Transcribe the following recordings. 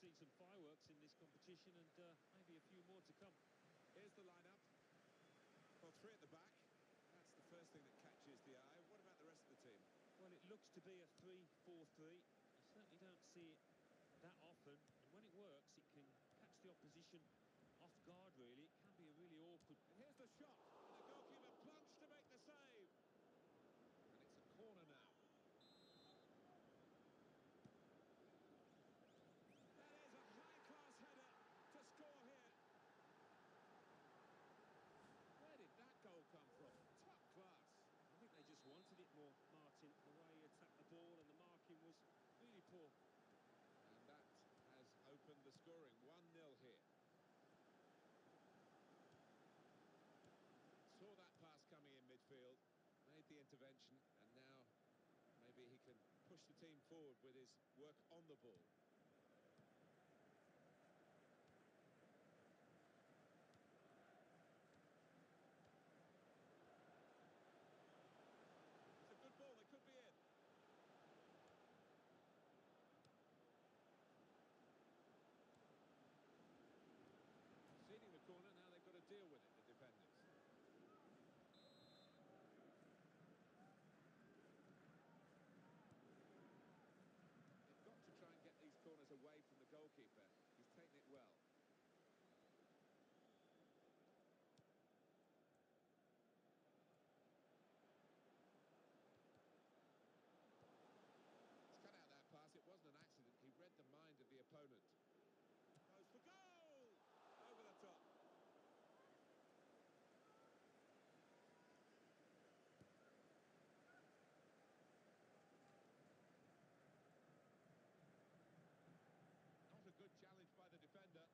seen some fireworks in this competition, and maybe a few more to come. Here's the lineup. Well, three at the back. That's the first thing that catches the eye. What about the rest of the team? Well, it looks to be a 3-4-3. You certainly don't see it that often, and when it works, it can catch the opposition off guard, really. It can be a really awkward... And here's the shot, and the goalkeeper plunged to make the save. And it's a corner now. That is a high-class header to score here. Where did that goal come from? Top class. I think they just wanted it more, Martin. The way he attacked the ball and the marking was really poor. And that has opened the scoring. 1-0 here. Saw that pass coming in midfield, made the intervention, and now maybe he can push the team forward with his work on the ball. It's a good ball, they could be in. Ceding the corner, now they've got to deal with it, the defenders. They've got to try and get these corners away from the goalkeeper. He's taken it well. He's cut out that pass. It wasn't an accident. He read the mind of the opponent. Goes for goal! Over the top. Not a good challenge by the defender.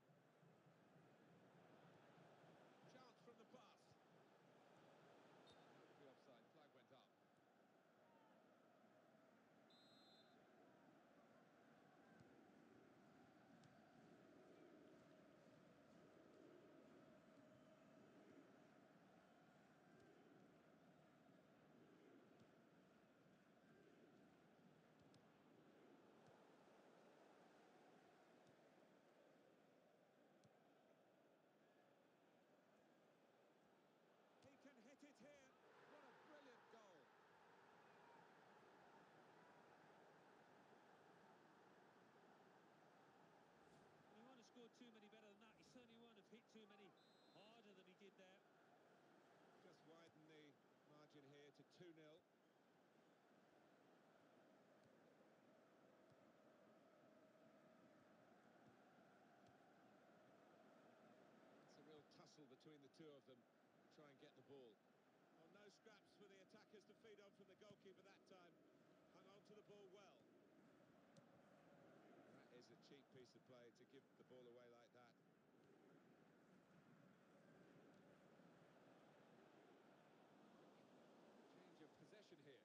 Chance from the pass. That would be offside. Flag went up. He can hit it here. What a brilliant goal. He won't have scored too many better than that. He certainly won't have hit too many harder than he did there. Just widen the margin here to 2-0. It's a real tussle between the two of them. Try and get the ball. Well, no scraps for the attackers to feed on from the goalkeeper that time. Hung on to the ball well. That is a cheap piece of play to give the ball away like that. Change of possession here.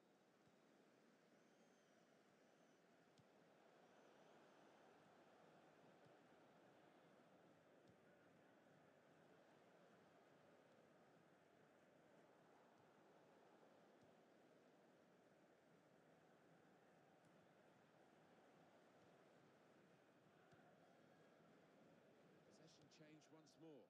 Possession change once more.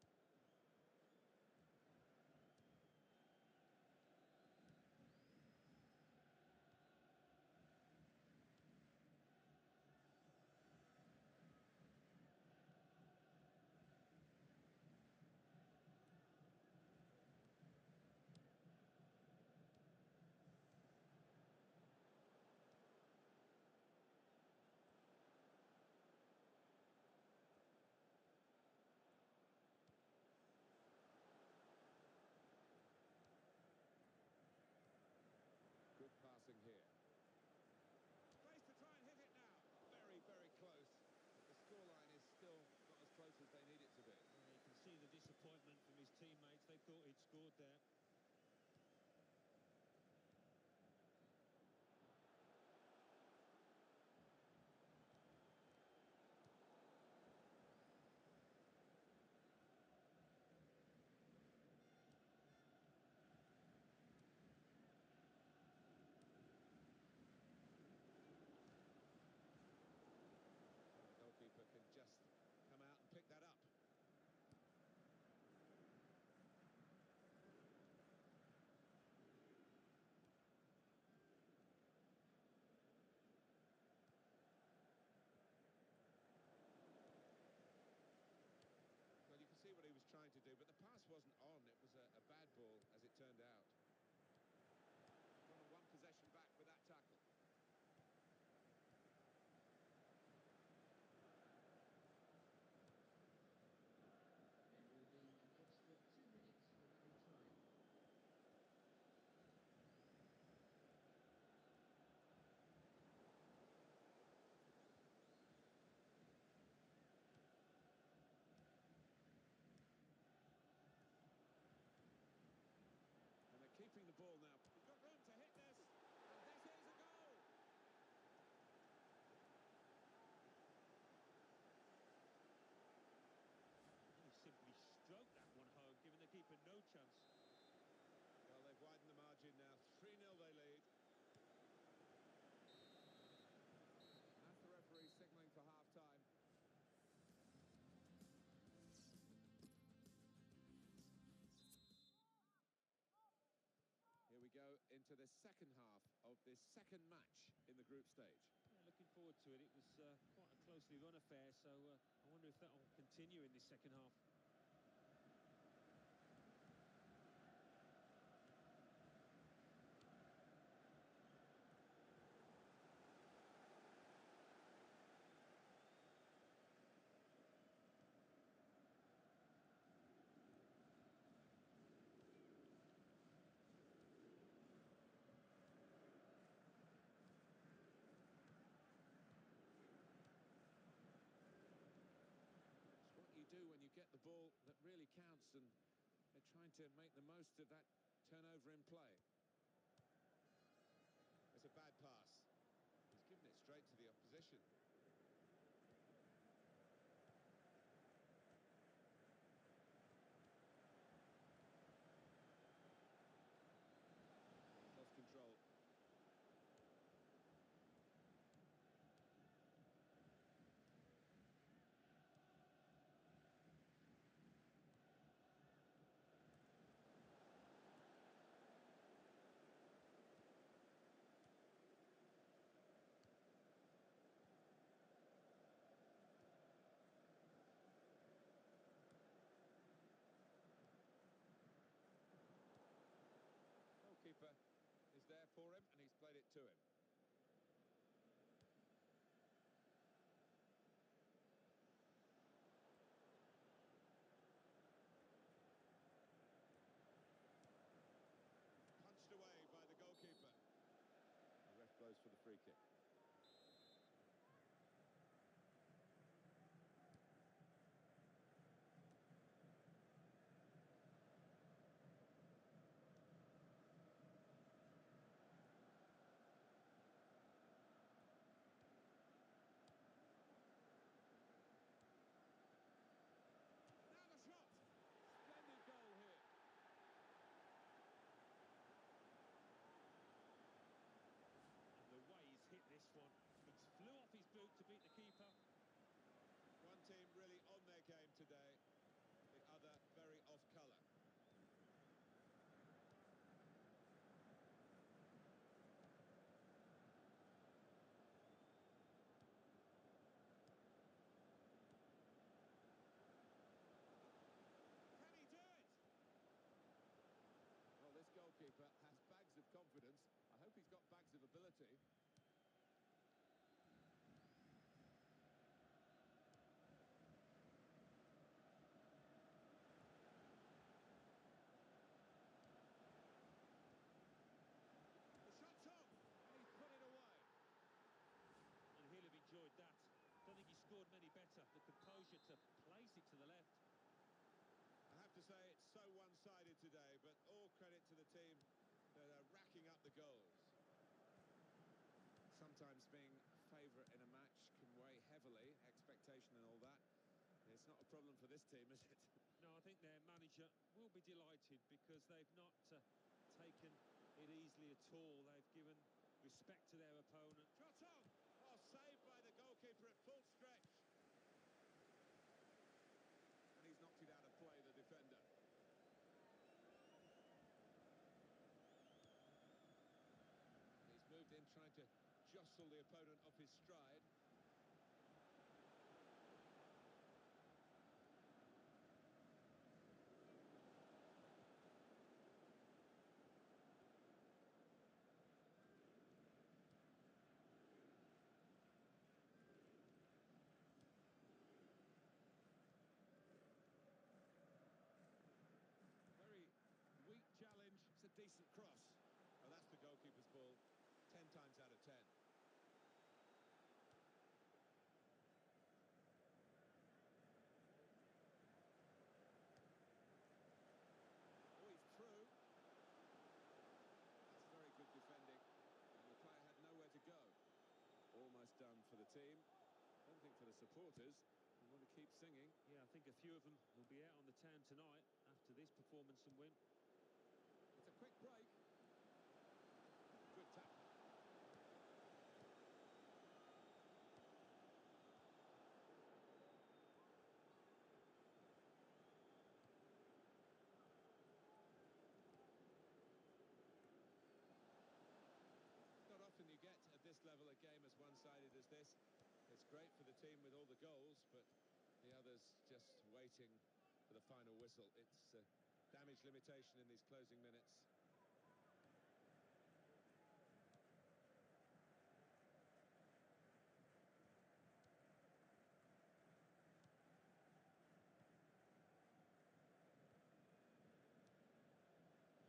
Good passing here. Place to try and hit it now. Very, very close. But the scoreline is still not as close as they need it to be. Well, you can see the disappointment from his teammates. They thought he'd scored there. Goalkeeper can just into the second half of this second match in the group stage. Yeah, looking forward to it. It was quite a closely run affair, so I wonder if that will continue in this second half. You do when you get the ball that really counts, and they're trying to make the most of that turnover in play. It's a bad pass. He's given it straight to the opposition. Lost control. Keeper is there for him, and he's played it to him. Punched away by the goalkeeper. The ref blows for the free kick. Shot! Splendid goal here. And the way he's hit this one, he flew off his boot to beat the keeper. One team really on their game today, the other very off colour. This goalkeeper has bags of confidence. I hope he's got bags of ability. The shot's on, and he's put it away. And he'll have enjoyed that. Don't think he scored many better. The composure to place it to the left. I have to say it's so one-sided today, but all credit to the team that are racking up the goals. Sometimes being favourite in a match can weigh heavily, expectation and all that. It's not a problem for this team, is it? No, I think their manager will be delighted because they've not taken it easily at all. They've given respect to their opponent. Shot on! Oh, saved by the goalkeeper at full stretch. And he's knocked it out of play, the defender. He's moved in, trying to jostle the opponent off his stride. Very weak challenge. It's a decent cross. Oh, that's the goalkeeper's ball. 10 times out of 10. Oh, he's through. That's very good defending. And the player had nowhere to go. Almost done for the team. One thing for the supporters, we want to keep singing. Yeah, I think a few of them will be out on the town tonight after this performance and win. It's a quick break. Good tackle. as this. It's great for the team with all the goals, but the others just waiting for the final whistle. It's damage limitation in these closing minutes.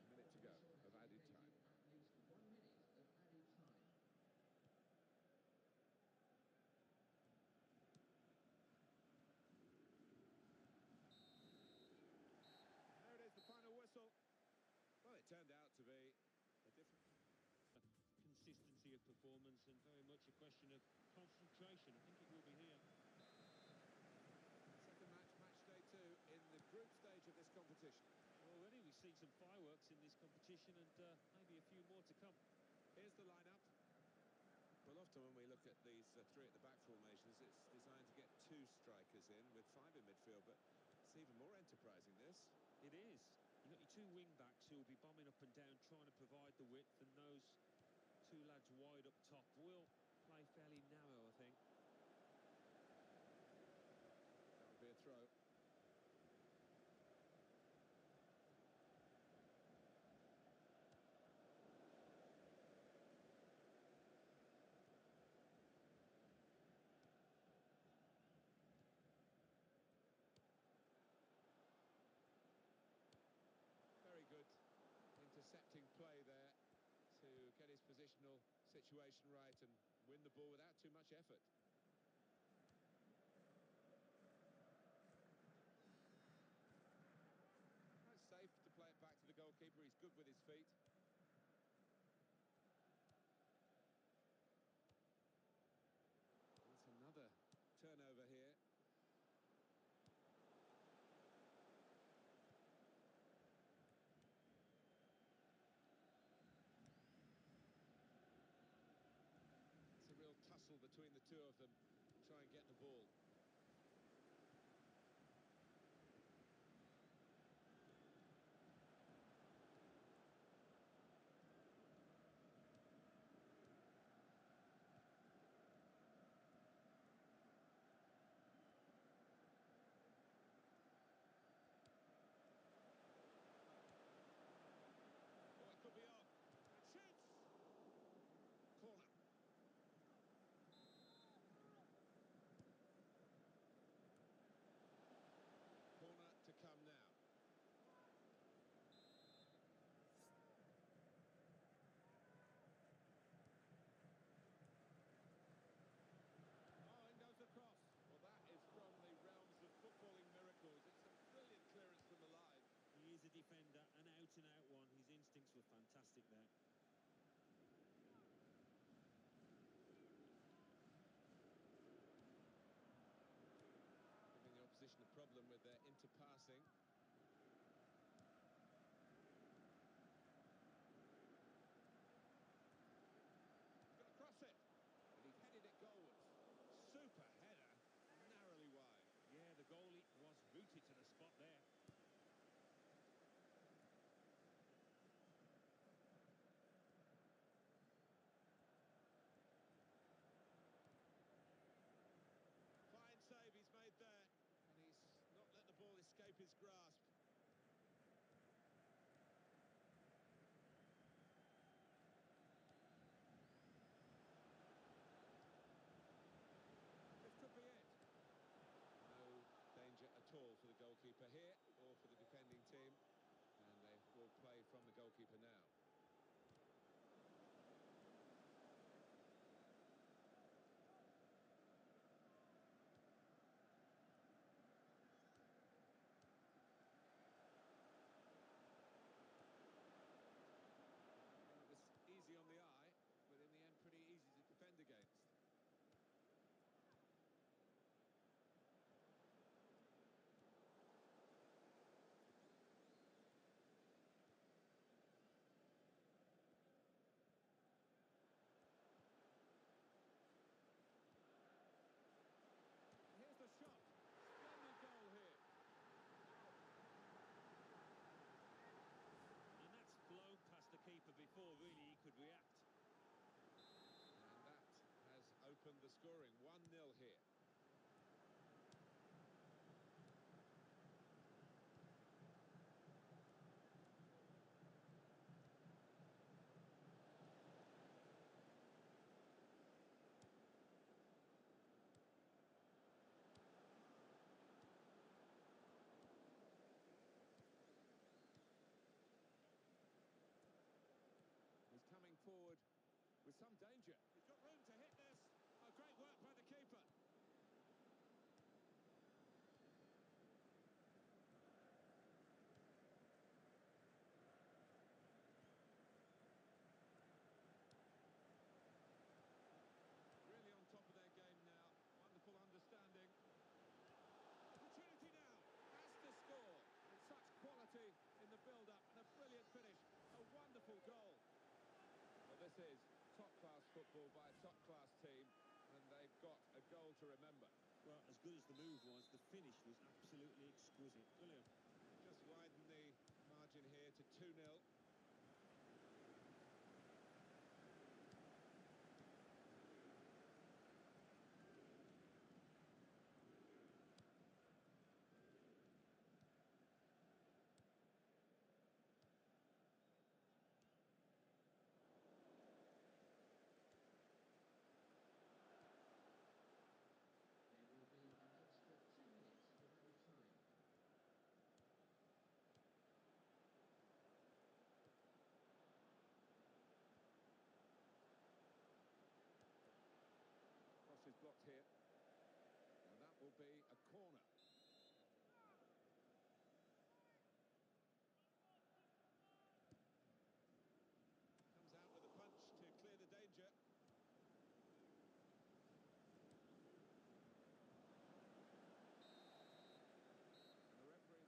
A minute to go of added time. At least 1 minute of added time. There it is, the final whistle. Well, it turned out to be a different... Consistency of performance and very much a question of concentration. I think it will be here. Second match, match day 2 in the group stage of this competition. Already we've seen some fireworks in this competition and maybe a few more to come. Here's the lineup. Well, often when we look at these three at the back formations, it's designed to get 2 strikers in with 5 in midfield, but it's even more enterprising, this. It is. You've got your 2 wing-backs who will be bombing up and down, trying to provide the width, and those 2 lads wide up top will play fairly narrow, I think. That would be a throw. Very good intercepting play there to get his positional situation right and win the ball without too much effort. Quite safe to play it back to the goalkeeper. He's good with his feet. That's another turnover here. It's a real tussle between the 2 of them to try and get the ball. Oh, it could be on. And shoots! Corner. Corner to come now. Oh, in goes the cross. Well, that is from the realms of footballing miracles. It's a brilliant clearance from the line. He is a defender, an out-and-out one. His instincts were fantastic there. Giving the opposition a problem with their interpassing. He's got to cross it, and he headed it goalwards. Super header, narrowly wide. Yeah, the goalie was rooted to the spot there. Fine save he's made there, and he's not let the ball escape his grasp. This could be it. No danger at all for the goalkeeper here, or for the defending team, and they will play from the goalkeeper now. It was easy on the eye, but in the end pretty easy to defend against. This is top-class football by a top-class team, and they've got a goal to remember. Well, as good as the move was, the finish was absolutely exquisite. Brilliant. Just widen the margin here to 2-0. There will be an extra 2 minutes of added time. Cross is blocked here. And that will be a corner. Comes out with a punch to clear the danger. And the referee...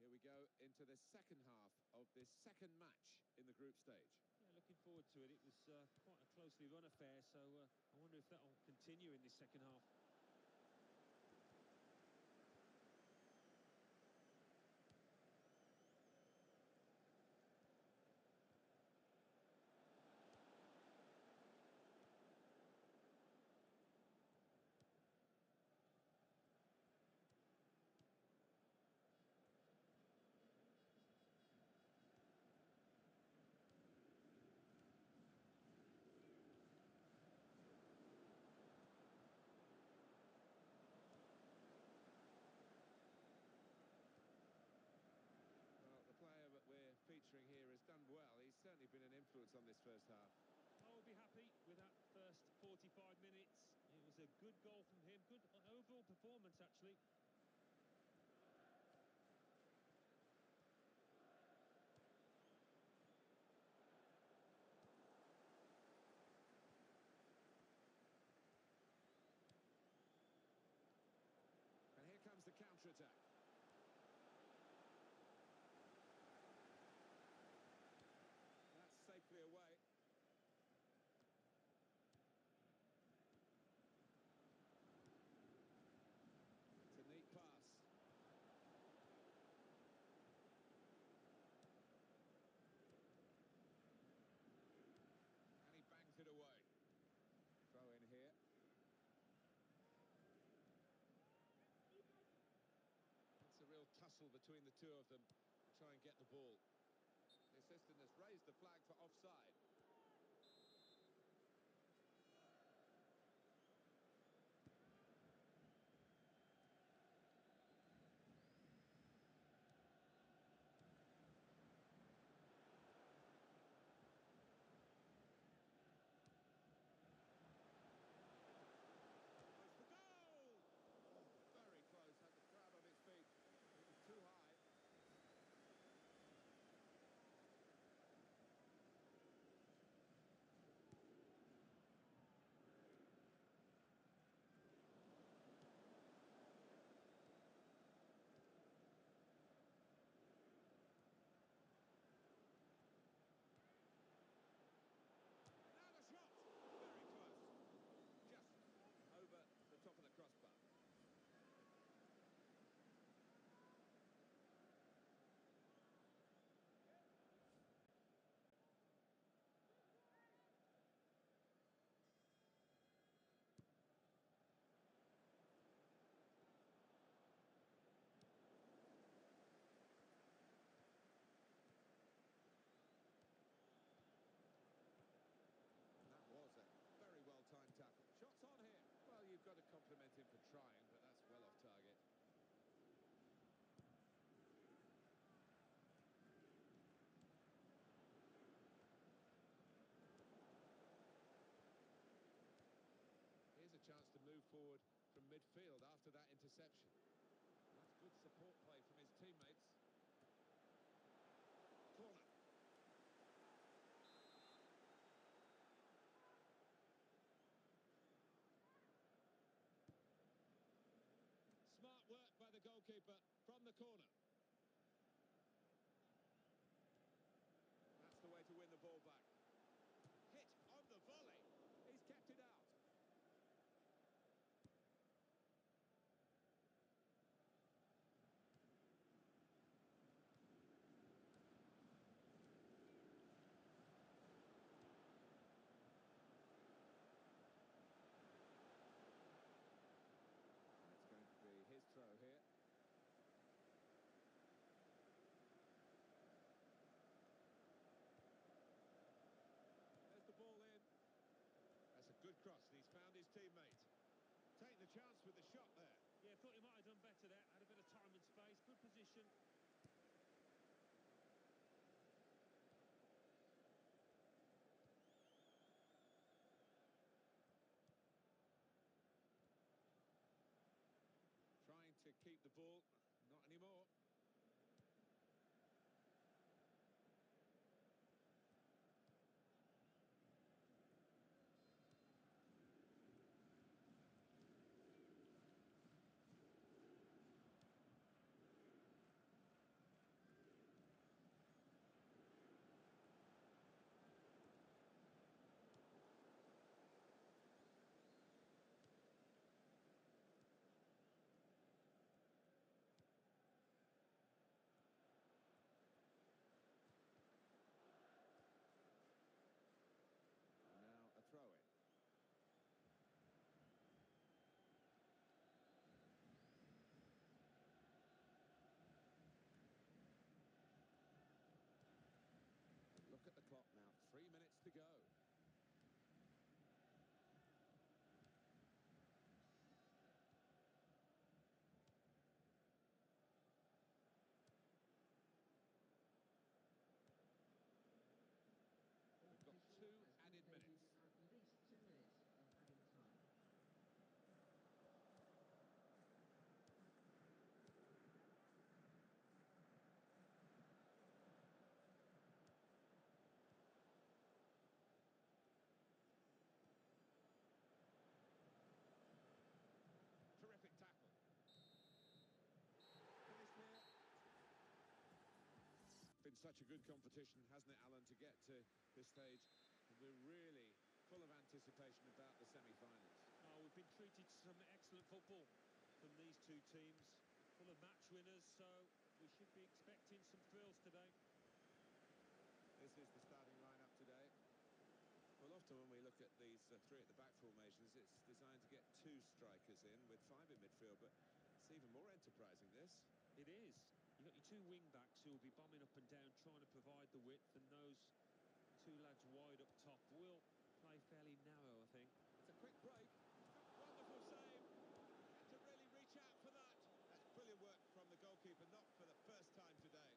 Here we go into the second half of this second match in the group stage. Yeah, looking forward to it. It was quite a closely run affair, so I wonder if that will continue in this second half. Well, the player that we're featuring here has done well. He's certainly been an influence on this first half. I will be happy with that first 45 minutes. It was a good goal from him. Good overall performance, actually. And here comes the counter-attack. That's safely away. It's a neat pass. And he bangs it away. Throw in here. It's a real tussle between the two of them to try and get the ball. The assistant has raised the flag for offside. It's the goal! Oh, very close, had the crowd on its feet. It was too high. Now the shot! Very close. Just over the top of the crossbar. That was a very well-timed tackle. Shots on here. Well, you've got to compliment him for trying, but that's well off target. Here's a chance to move forward from midfield after that interception. That's good support play from his teammates. Corner. Smart goalkeeper from the corner. That's the way to win the ball back. Hit on the volley. He's kept it out. It's going to be his throw here. There's the ball in. That's a good cross, and he's found his teammate. Take the chance with the shot there. Yeah, thought he might have done better there. Had a bit of time and space. Good position. Trying to keep the ball. Not anymore. A throw-in. Look at the clock now. 3 minutes to go. We've got 2 added minutes. At least 2 minutes of added time. Terrific tackle. Finished here. Been such a good competition, hasn't it, Alan, to get to this stage? We're really full of anticipation about the semi-finals. Oh, we've been treated to some excellent football from these two teams. Full of match winners, so we should be expecting some thrills today. This is the starting lineup today. Well, often when we look at these 3 at the back formations, it's designed to get 2 strikers in with 5 in midfield, but it's even more enterprising, this. It is. You've got your 2 wing-backs who will be bombing up and down, trying to provide the width, and those 2 lads wide up top will play fairly narrow, I think. It's a quick break. Wonderful save. Had to really reach out for that. That's brilliant work from the goalkeeper, not for the first time today.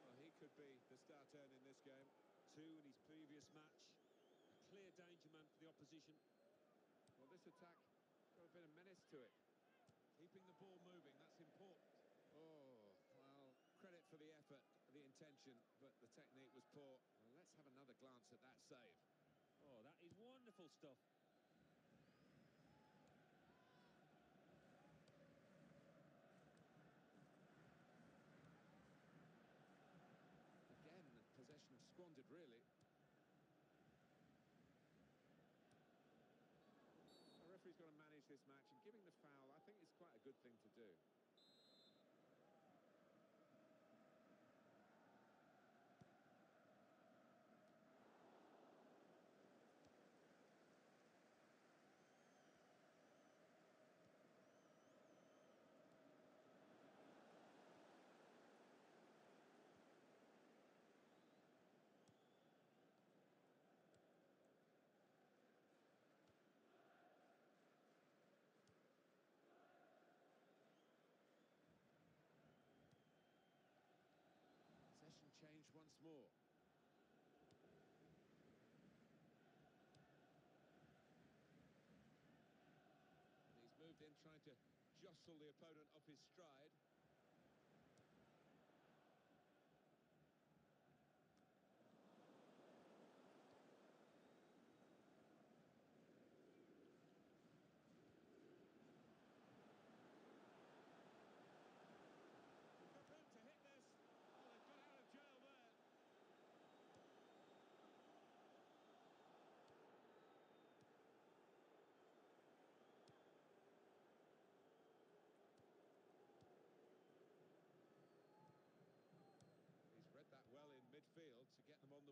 Well, he could be the star turn in this game. 2 in his previous match. A clear danger man for the opposition. Well, this attack got a bit of menace to it. Keeping the ball moving, that's important. Oh, well, credit for the effort, the intention, but the technique was poor. Well, let's have another glance at that save. Oh, that is wonderful stuff. Again, possession squandered, really. The referee's got to manage this match, and giving the foul, I think, is quite a good thing to do. Possession change once more. And he's moved in, trying to jostle the opponent off his stride.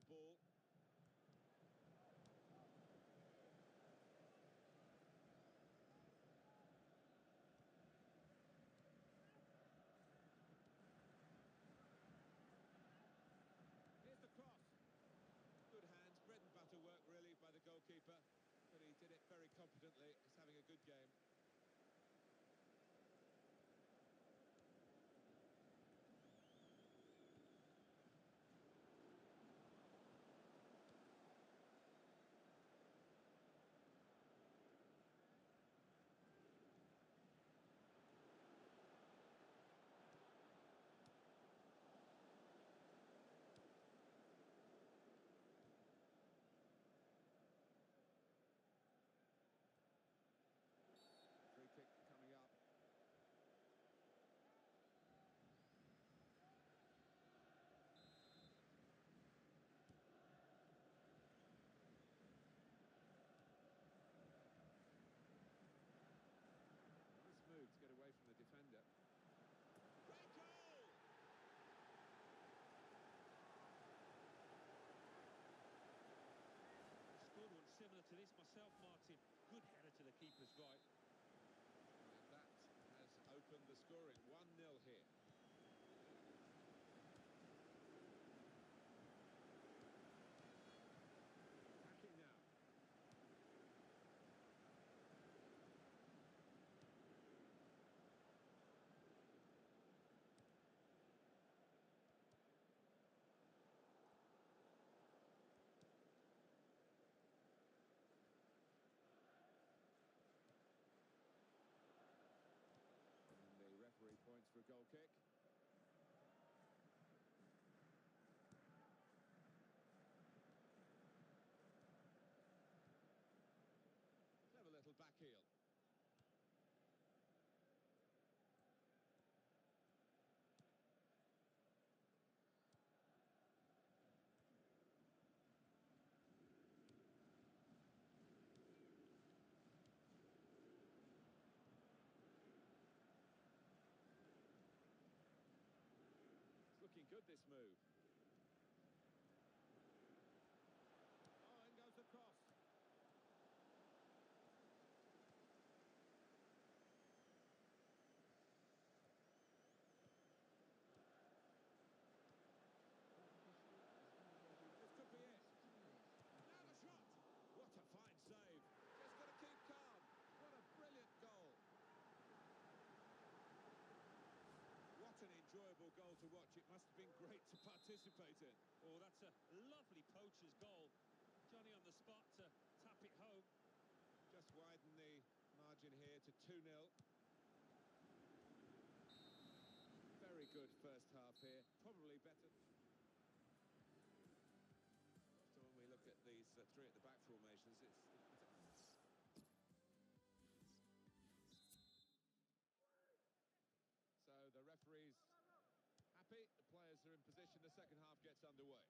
ball. Here's the cross. Good hands, bread and butter work really by the goalkeeper, but he did it very competently. He's having a good game. Free kick coming up. Nice move to get away from the defender. Great goal! Scored one similar to this myself, Martin. Good header to the keeper's right. And that has opened the scoring. 1-0 here. Attacking now. And the referee points for a goal kick. Clever little back heel. It's looking good, this move. Oh, in goes the cross. This could be it. Now the shot. What a fine save. Just got to keep calm. What a brilliant goal. What an enjoyable goal to watch. It must have been great to participate in. Oh, that's a lovely poacher's goal. Johnny on the spot to tap it home. Just widen the margin here to 2-0. Very good first half here. Probably better. So when we look at these three at the back formations, it's so the referee's happy. The players are in position. The second half gets underway.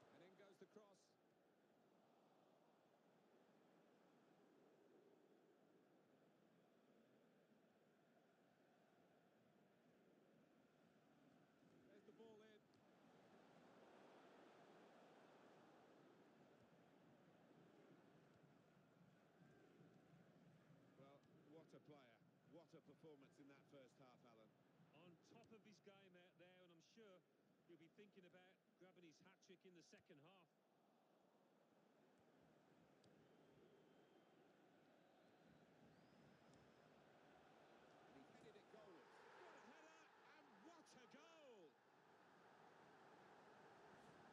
And in goes the cross. There's the ball in. Well, what a player. What a performance in that first half, Alan. On top of his game out there, and I'm sure he'll be thinking about grabbing his hat-trick in the second half. And he headed it goalwards. What a header, and what a goal!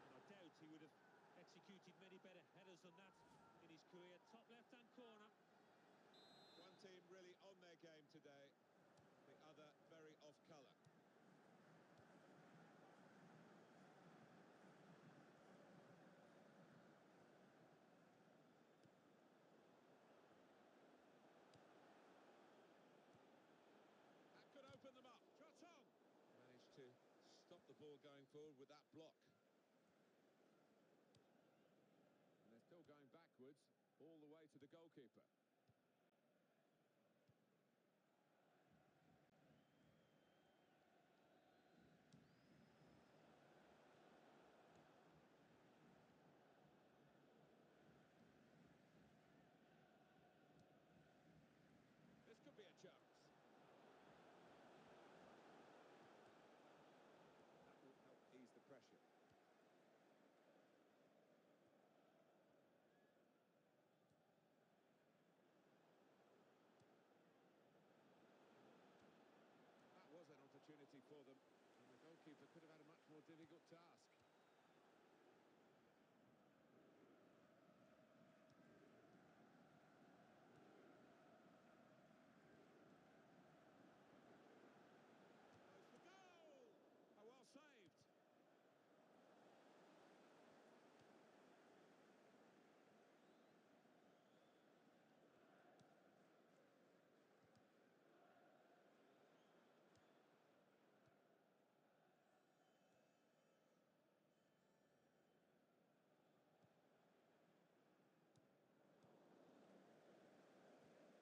And I doubt he would have executed many better headers than that in his career. Top left-hand corner. One team really on their game today, the other very off colour. ball going forward with that block. And they're still going backwards, all the way to the goalkeeper. This could be a chance. That will help ease the pressure. That was an opportunity for them, and the goalkeeper could have had a much more difficult task. Well saved.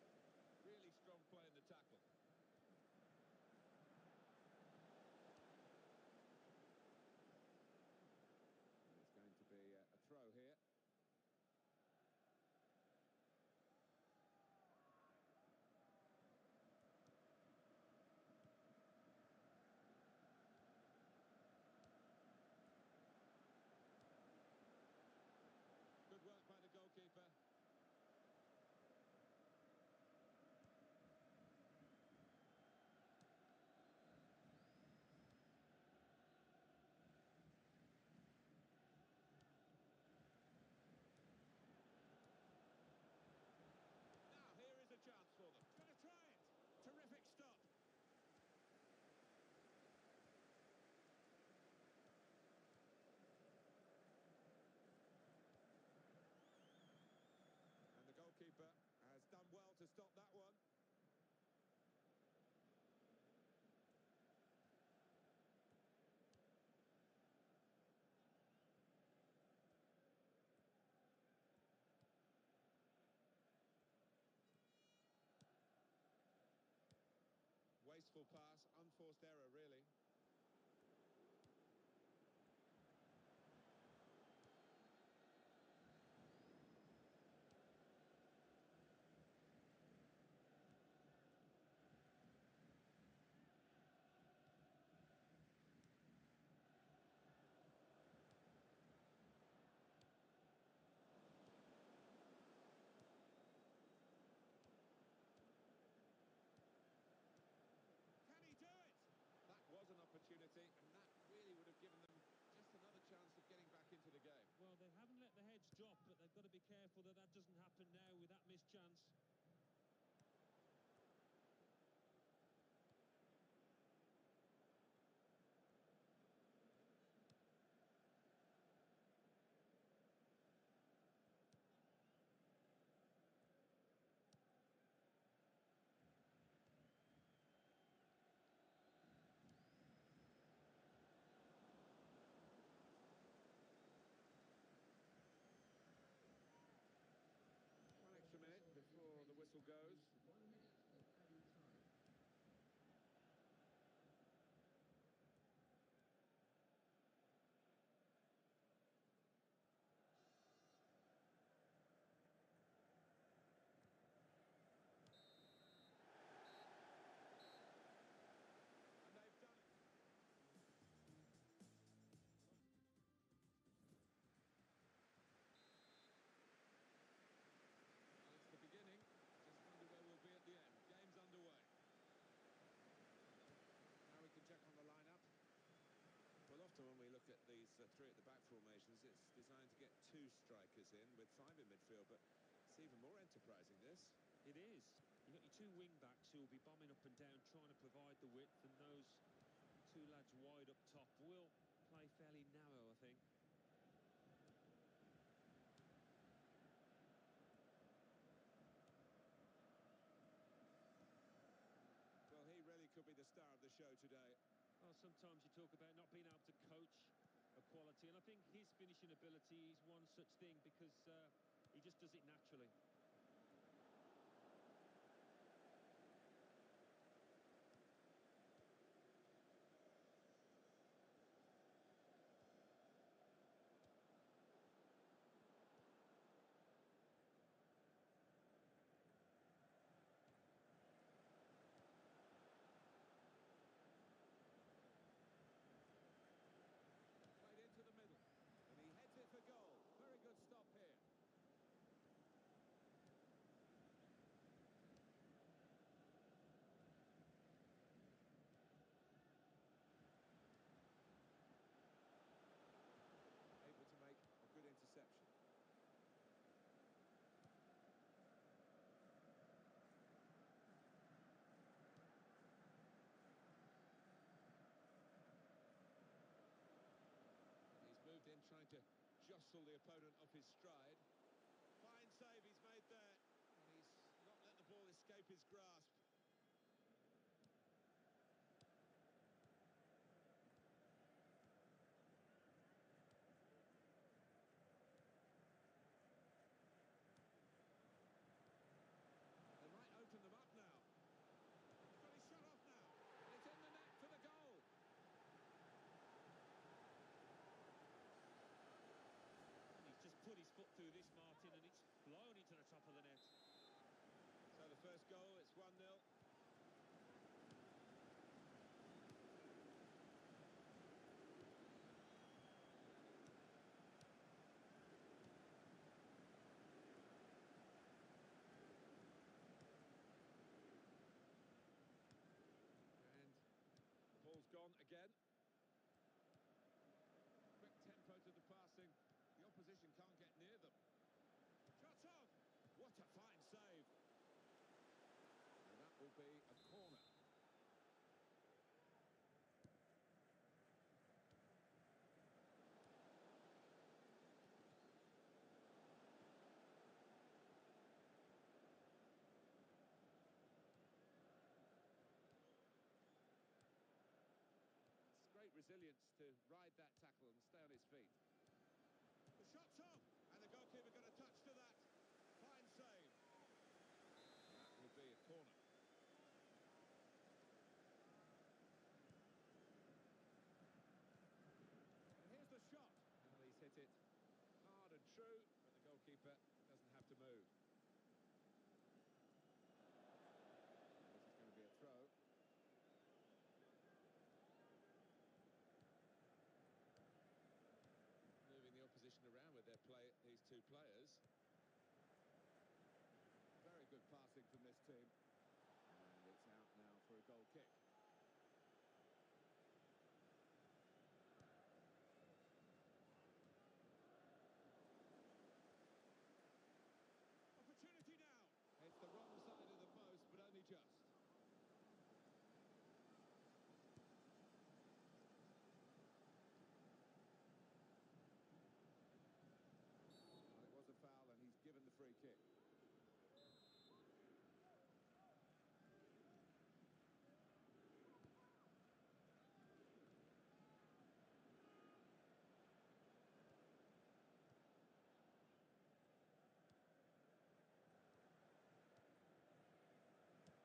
Really strong play in the tackle. Going to be a throw here. Good work by the goalkeeper. Here is a chance for them. Going to try it. Terrific stop. And the goalkeeper has done well to stop that one. Wasteful pass, unforced error, really. Can he do it? That was an opportunity, and that really would have given them just another chance of getting back into the game. Well, they haven't let the heads drop, but they've got to be careful that that doesn't happen now with that missed chance. One extra minute before the whistle goes. 1 minute of added time. And they've done it. Well, it's the beginning. Just wonder where we'll be at the end. Game's underway. Now we can check on the lineup. Well, often when we look at these three at the back formations, it's designed to get two strikers in with five in midfield, but it's even more enterprising, this. It is. You've got your two wing-backs who will be bombing up and down, trying to provide the width, and those two lads wide up top will play fairly narrow, I think. Well, he really could be the star of the show today. Well, sometimes you talk about not being able to coach a quality, and I think his finishing ability is one such thing because he just does it naturally. Into the middle, and he heads it for goal. Very good stop here. Able to make a good interception. Moved in, trying to jostle the opponent off his stride. Fine save he's made there, and he's not let the ball escape his grasp. They might open them up now. He's got his shot off now, and it's in the net for the goal. Just put his foot through this, Martin, and it's blown into the top of the net. So the first goal, it's 1-0. And the ball's gone again. Quick tempo to the passing. The opposition can't get near them. Shots off! What a fine save! And that will be a corner. It's great resilience to ride that tackle and stay on his feet. The shot's off, and the goalkeeper got a touch to that. Fine save. That will be a corner. And here's the shot. Well, he's hit it hard and true, but the goalkeeper doesn't have to move. This is going to be a throw. Moving the opposition around with their play, these two players. Very good passing from this team. And it's out now for a goal kick. Opportunity now. It's the wrong side of the post, but only just. Was a foul, and he's given the free kick.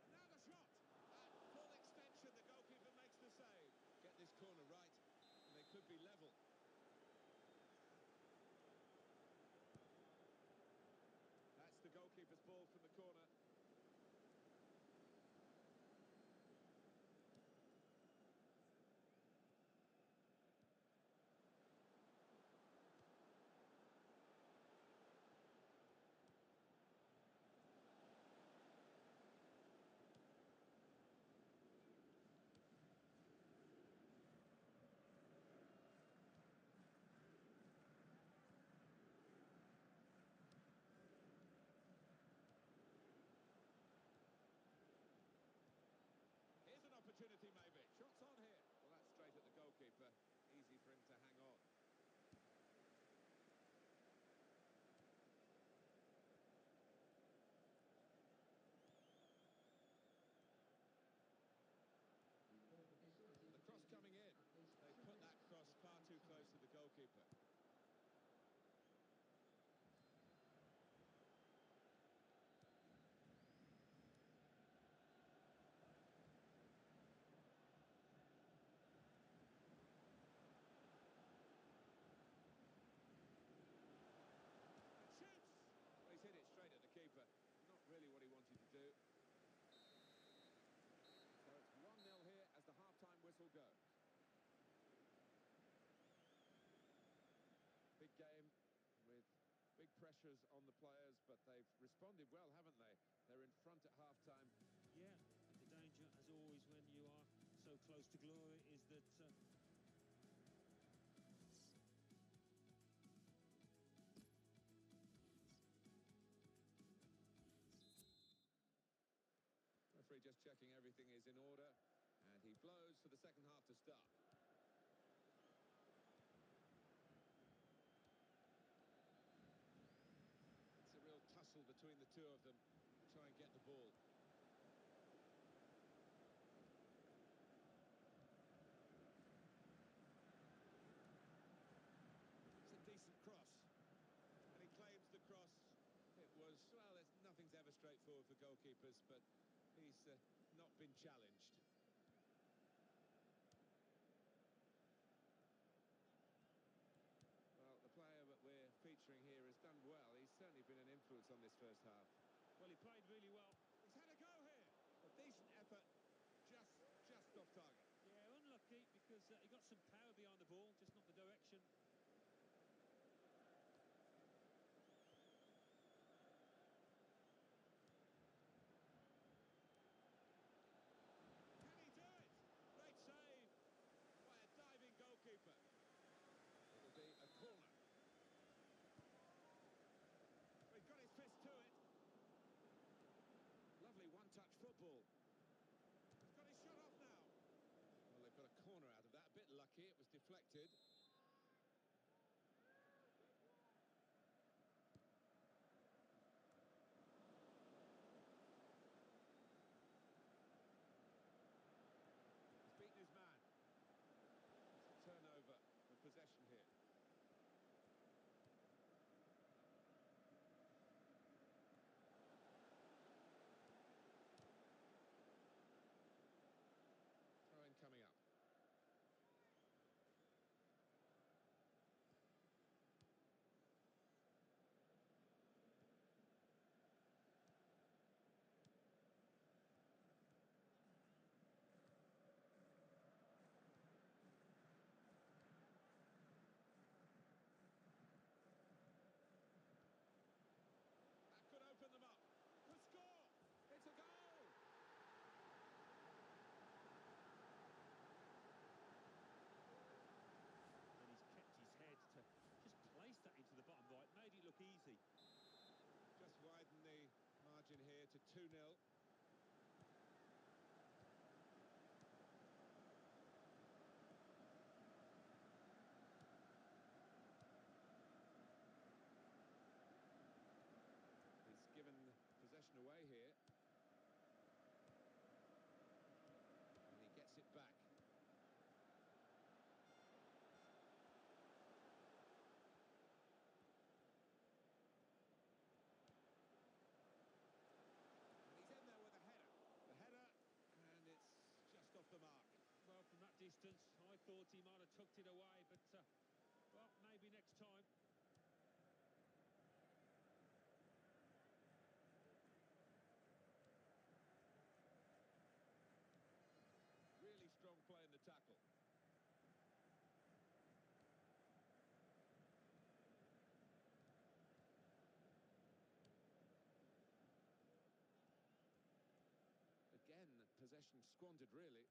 Now the shot! At full extension, the goalkeeper makes the save. Get this corner right, and they could be level. That's the goalkeeper's ball from the corner. pressures on the players, but they've responded well, haven't they? They're in front at half-time. Yeah, the danger, as always, when you are so close to glory, is that referee just checking everything is in order, and he blows for the second half to start. It's a real tussle between the two of them to try and get the ball. It's a decent cross, and he claims the cross. It was, well, nothing's ever straightforward for goalkeepers, but he's not been challenged. Well, the player that we're featuring here has done well. He's certainly been an influence on this first half. well, he played really well. He's had a go here. A decent effort, just off target. Yeah, unlucky because he got some power behind the ball, just not the direction. Can he do it? Great save by a diving goalkeeper. It'll be a corner. He's got his fist to it. Lovely one-touch football. He's got his shot off now. Well, they've got a corner out of that. A bit lucky, it was deflected. He's beaten his man. It's a turnover of possession here. Throw-in coming up. That could open them up. Could score! It's a goal! Kept his head to just place that into the bottom right, made it look easy. Just widen the margin here to 2-0. He's given possession away here. And he gets it back. In there with a header. The header, and it's just off the mark. Well, from that distance, I thought he might have tucked it away, but, well, maybe next time. Really strong play in the tackle. Again, possession squandered, really.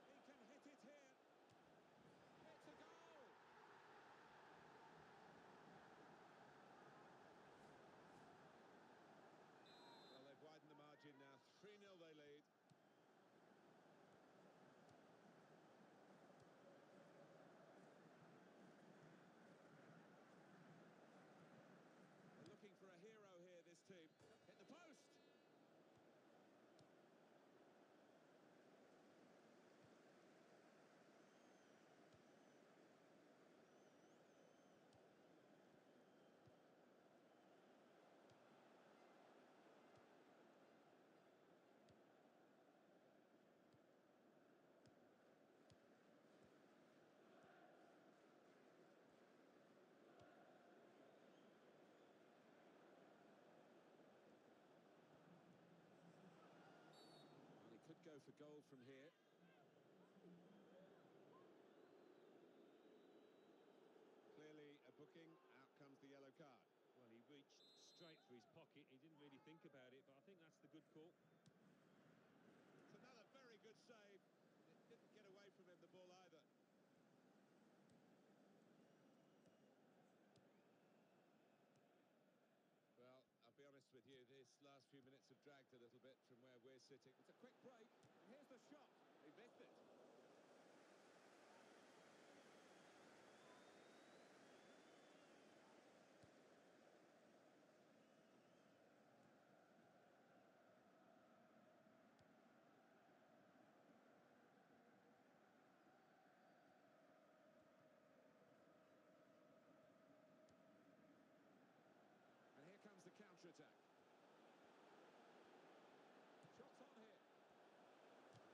He can hit it here. It's a goal! Well, they've widened the margin now. 3-0 they lead. They're looking for a hero here, this team. Hit the post! Could go for goal from here. Clearly card. Well, he reached straight for his pocket. He didn't really think about it, but I think that's the good call. It's another very good save. It didn't get away from him, the ball, either. Well, I'll be honest with you, this last few minutes have dragged a little bit from where we're sitting. It's a quick break, and here's the shot. He missed it. And here comes the counter-attack. Shots on here.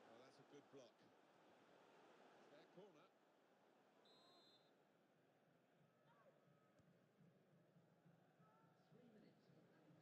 Oh, that's a good block. It's their corner. Three minutes of added time.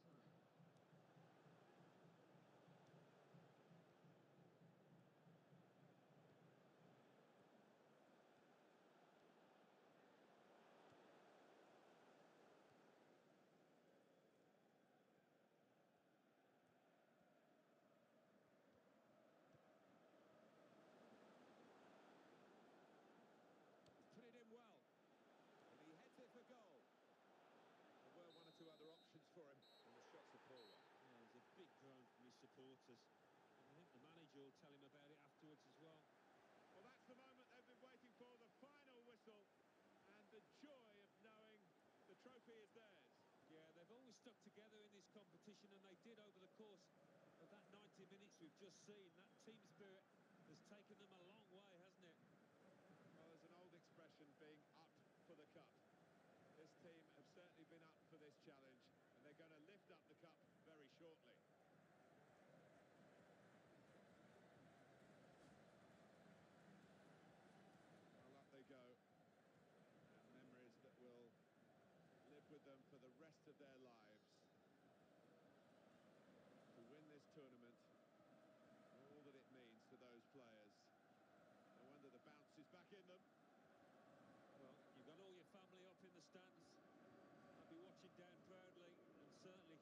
Put it in well. And he heads it for goal. There were one or two other options for him, and the shot's a poor one. Yeah, there's a big groan from his supporters. And I think the manager will tell him about it afterwards as well. Well, that's the moment they've been waiting for, the final whistle, and the joy of knowing the trophy is theirs. Yeah, they've always stuck together in this competition, and they did over the course of that 90 minutes we've just seen. That team spirit has taken them a long way, hasn't it? Well, there's an old expression, being up for the cup. This team have certainly been up for this challenge, and they're going to lift up the cup very shortly. Well, up they go. And memories that will live with them for the rest of their lives. To win this tournament, all that it means to those players. No wonder the bounce is back in them. Well, you've got all your family up in the stands. I'll be watching down proudly, and certainly